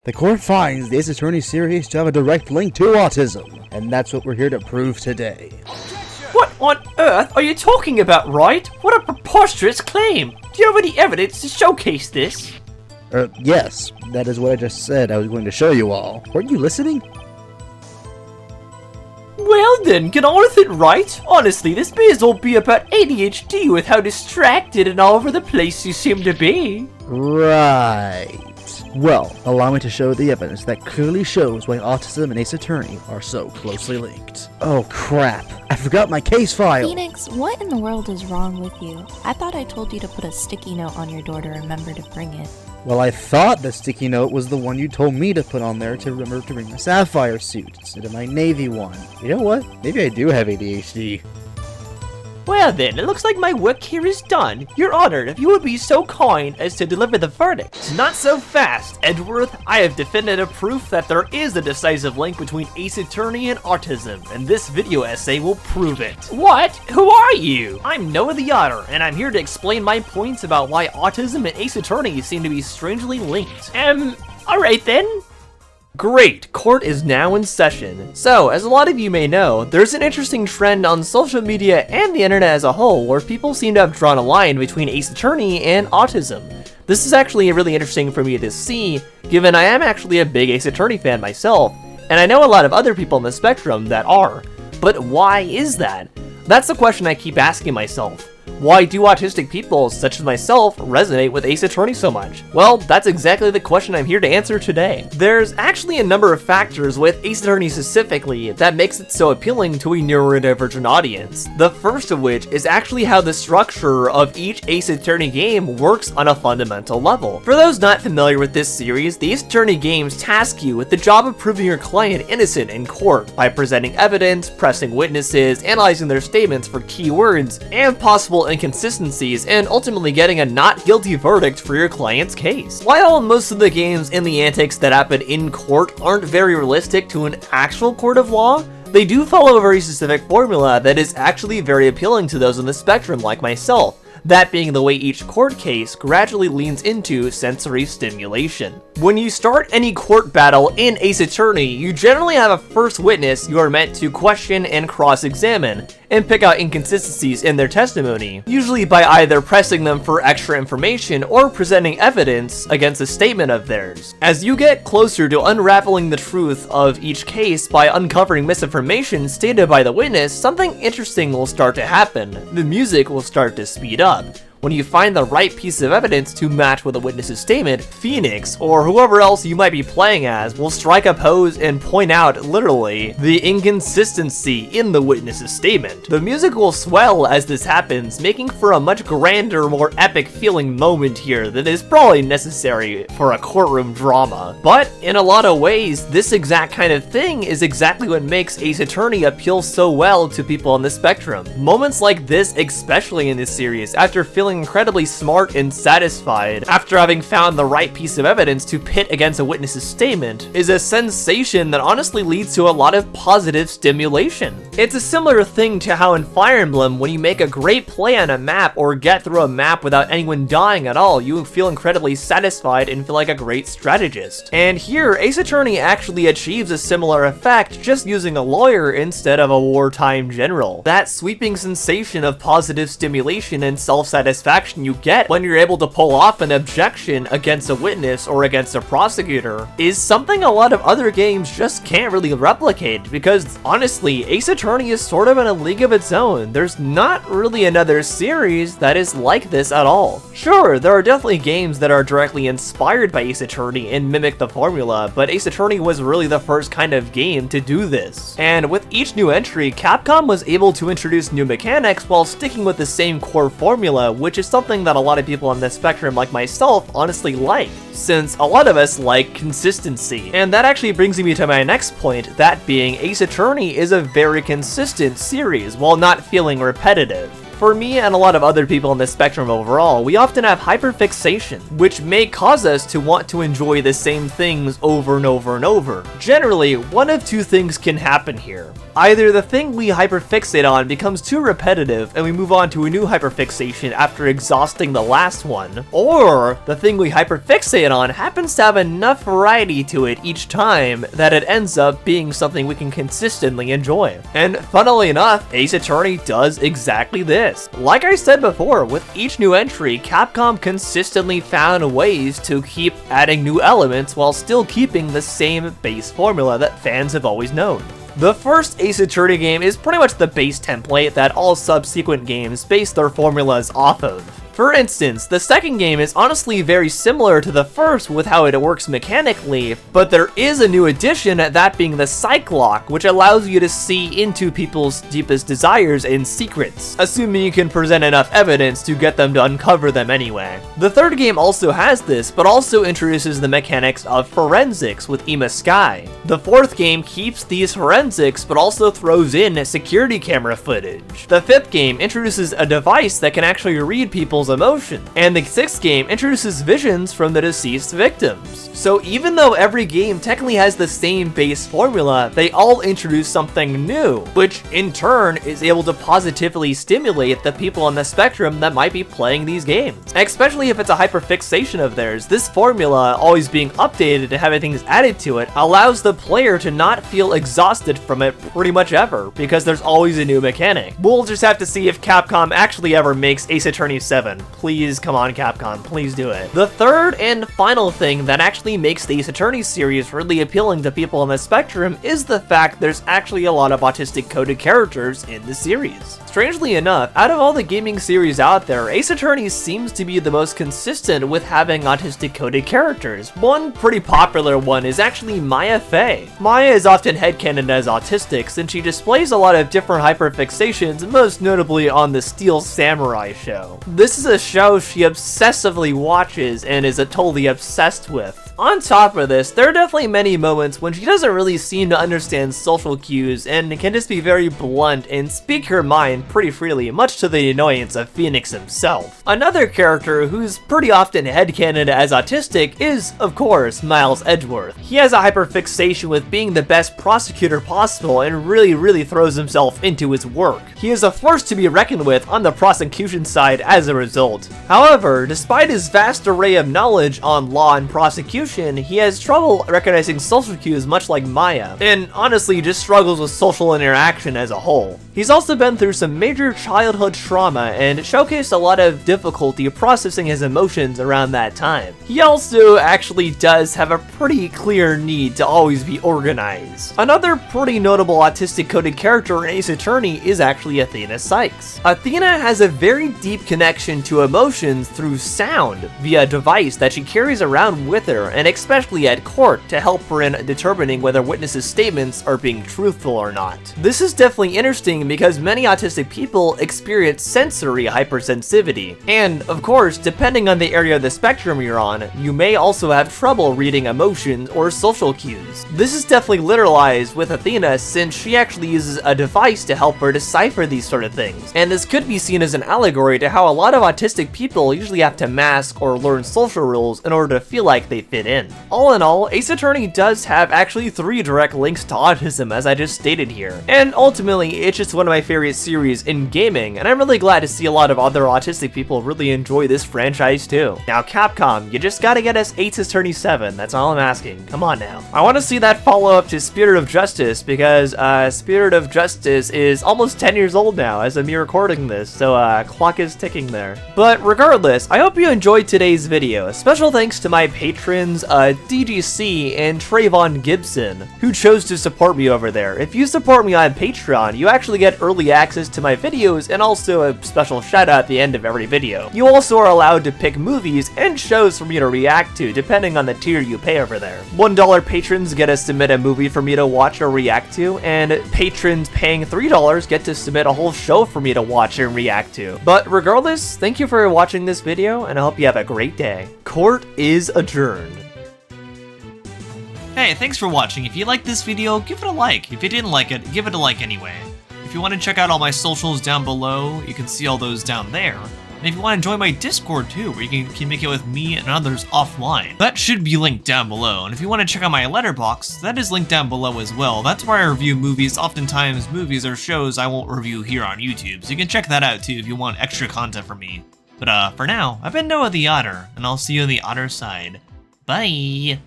The court finds the Ace Attorney series to have a direct link to autism, and that's what we're here to prove today. What on earth are you talking about, Wright? What a preposterous claim! Do you have any evidence to showcase this? Yes, that is what I just said I was going to show you all. Weren't you listening? Well then, get on with it, Wright. Honestly, this may as well be about ADHD with how distracted and all over the place you seem to be. Right. Well, allow me to show the evidence that clearly shows why autism and Ace Attorney are so closely linked. Oh crap, I forgot my case file! Phoenix, what in the world is wrong with you? I thought I told you to put a sticky note on your door to remember to bring it. Well, I thought the sticky note was the one you told me to put on there to remember to bring my sapphire suit instead of my navy one. You know what? Maybe I do have ADHD. Well then, it looks like my work here is done. You're honored if you would be so kind as to deliver the verdict. Not so fast, Edgeworth. I have definitive proof that there is a decisive link between Ace Attorney and autism, and this video essay will prove it. What? Who are you? I'm Noah the Otter, and I'm here to explain my points about why autism and Ace Attorney seem to be strangely linked. Alright then. Great, court is now in session. So, as a lot of you may know, there's an interesting trend on social media and the internet as a whole where people seem to have drawn a line between Ace Attorney and autism. This is actually really interesting for me to see, given I am actually a big Ace Attorney fan myself, and I know a lot of other people on the spectrum that are. But why is that? That's the question I keep asking myself. Why do autistic people, such as myself, resonate with Ace Attorney so much? Well, that's exactly the question I'm here to answer today. There's actually a number of factors with Ace Attorney specifically that makes it so appealing to a neurodivergent audience. The first of which is actually how the structure of each Ace Attorney game works on a fundamental level. For those not familiar with this series, the Ace Attorney games task you with the job of proving your client innocent in court by presenting evidence, pressing witnesses, analyzing their statements for keywords, and possible inconsistencies, and ultimately getting a not guilty verdict for your client's case. While most of the games and the antics that happen in court aren't very realistic to an actual court of law, they do follow a very specific formula that is actually very appealing to those on the spectrum like myself. That being the way each court case gradually leans into sensory stimulation. When you start any court battle in Ace Attorney, you generally have a first witness you are meant to question and cross-examine, and pick out inconsistencies in their testimony, usually by either pressing them for extra information or presenting evidence against a statement of theirs. As you get closer to unraveling the truth of each case by uncovering misinformation stated by the witness, something interesting will start to happen. The music will start to speed up. When you find the right piece of evidence to match with a witness's statement, Phoenix, or whoever else you might be playing as, will strike a pose and point out, literally, the inconsistency in the witness's statement. The music will swell as this happens, making for a much grander, more epic feeling moment here that is probably necessary for a courtroom drama. But, in a lot of ways, this exact kind of thing is exactly what makes Ace Attorney appeal so well to people on the spectrum. Moments like this, especially in this series, after feeling incredibly smart and satisfied after having found the right piece of evidence to pit against a witness's statement, is a sensation that honestly leads to a lot of positive stimulation. It's a similar thing to how in Fire Emblem, when you make a great play on a map or get through a map without anyone dying at all, you feel incredibly satisfied and feel like a great strategist. And here, Ace Attorney actually achieves a similar effect, just using a lawyer instead of a wartime general. That sweeping sensation of positive stimulation and self-satisfaction you get when you're able to pull off an objection against a witness or against a prosecutor is something a lot of other games just can't really replicate, because honestly, Ace Attorney is sort of in a league of its own. There's not really another series that is like this at all. Sure, there are definitely games that are directly inspired by Ace Attorney and mimic the formula, but Ace Attorney was really the first kind of game to do this. And with each new entry, Capcom was able to introduce new mechanics while sticking with the same core formula, which is something that a lot of people on this spectrum like myself honestly like, since a lot of us like consistency. And that actually brings me to my next point, that being Ace Attorney is a very consistent series while not feeling repetitive. For me and a lot of other people on the spectrum overall, we often have hyperfixation, which may cause us to want to enjoy the same things over and over and over. Generally, one of two things can happen here. Either the thing we hyperfixate on becomes too repetitive and we move on to a new hyperfixation after exhausting the last one, or the thing we hyperfixate on happens to have enough variety to it each time that it ends up being something we can consistently enjoy. And funnily enough, Ace Attorney does exactly this. Like I said before, with each new entry, Capcom consistently found ways to keep adding new elements while still keeping the same base formula that fans have always known. The first Ace Attorney game is pretty much the base template that all subsequent games base their formulas off of. For instance, the second game is honestly very similar to the first with how it works mechanically, but there is a new addition, that being the Psych Lock, which allows you to see into people's deepest desires and secrets, assuming you can present enough evidence to get them to uncover them anyway. The third game also has this, but also introduces the mechanics of forensics with Ima Sky. The fourth game keeps these forensics, but also throws in security camera footage. The fifth game introduces a device that can actually read people's emotion, and the sixth game introduces visions from the deceased victims. So even though every game technically has the same base formula, they all introduce something new, which in turn is able to positively stimulate the people on the spectrum that might be playing these games. Especially if it's a hyperfixation of theirs, this formula always being updated and having things added to it allows the player to not feel exhausted from it pretty much ever, because there's always a new mechanic. We'll just have to see if Capcom actually ever makes Ace Attorney 7. Please, come on Capcom, please do it. The third and final thing that actually makes the Ace Attorney series really appealing to people on the spectrum is the fact there's actually a lot of autistic coded characters in the series. Strangely enough, out of all the gaming series out there, Ace Attorney seems to be the most consistent with having autistic coded characters. One pretty popular one is actually Mia Fey. Mia is often headcanoned as autistic since she displays a lot of different hyperfixations, most notably on the Steel Samurai show. This is a show she obsessively watches and is totally obsessed with. On top of this, there are definitely many moments when she doesn't really seem to understand social cues and can just be very blunt and speak her mind pretty freely, much to the annoyance of Phoenix himself. Another character who's pretty often headcanoned as autistic is, of course, Miles Edgeworth. He has a hyperfixation with being the best prosecutor possible and really throws himself into his work. He is a force to be reckoned with on the prosecution side as a result. However, despite his vast array of knowledge on law and prosecution, he has trouble recognizing social cues much like Maya, and honestly just struggles with social interaction as a whole. He's also been through some major childhood trauma and showcased a lot of difficulty processing his emotions around that time. He also actually does have a pretty clear need to always be organized. Another pretty notable autistic coded character in Ace Attorney is actually Athena Sykes. Athena has a very deep connection to emotions through sound via a device that she carries around with her, and especially at court to help her in determining whether witnesses' statements are being truthful or not. This is definitely interesting because many autistic people experience sensory hypersensitivity, and of course, depending on the area of the spectrum you're on, you may also have trouble reading emotions or social cues. This is definitely literalized with Athena since she actually uses a device to help her decipher these sort of things, and this could be seen as an allegory to how a lot of autistic people usually have to mask or learn social rules in order to feel like they fit in. All in all, Ace Attorney does have actually 3 direct links to autism, as I just stated here, and ultimately it's just one of my favorite series in gaming, and I'm really glad to see a lot of other autistic people really enjoy this franchise too. Now Capcom, you just gotta get us Ace Attorney 7, that's all I'm asking, come on now. I want to see that follow up to Spirit of Justice, because Spirit of Justice is almost 10 years old now as of me recording this, so clock is ticking there. But regardless, I hope you enjoyed today's video. Special thanks to my patrons DGC and Trayvon Gibson, who chose to support me over there. If you support me on Patreon, you actually get early access to my videos and also a special shout out at the end of every video. You also are allowed to pick movies and shows for me to react to depending on the tier you pay over there. $1 patrons get to submit a movie for me to watch or react to, and patrons paying $3 get to submit a whole show for me to watch and react to. But regardless, thank you for watching this video, and I hope you have a great day. Court is adjourned. Hey, thanks for watching. If you liked this video, give it a like. If you didn't like it, give it a like anyway. If you want to check out all my socials down below, you can see all those down there. And if you want to join my Discord too, where you can communicate with me and others offline, that should be linked down below. And if you want to check out my letterbox, that is linked down below as well. That's where I review movies, oftentimes movies or shows I won't review here on YouTube. So you can check that out too if you want extra content from me. But for now, I've been Noah the Otter, and I'll see you on the otter side. Bye!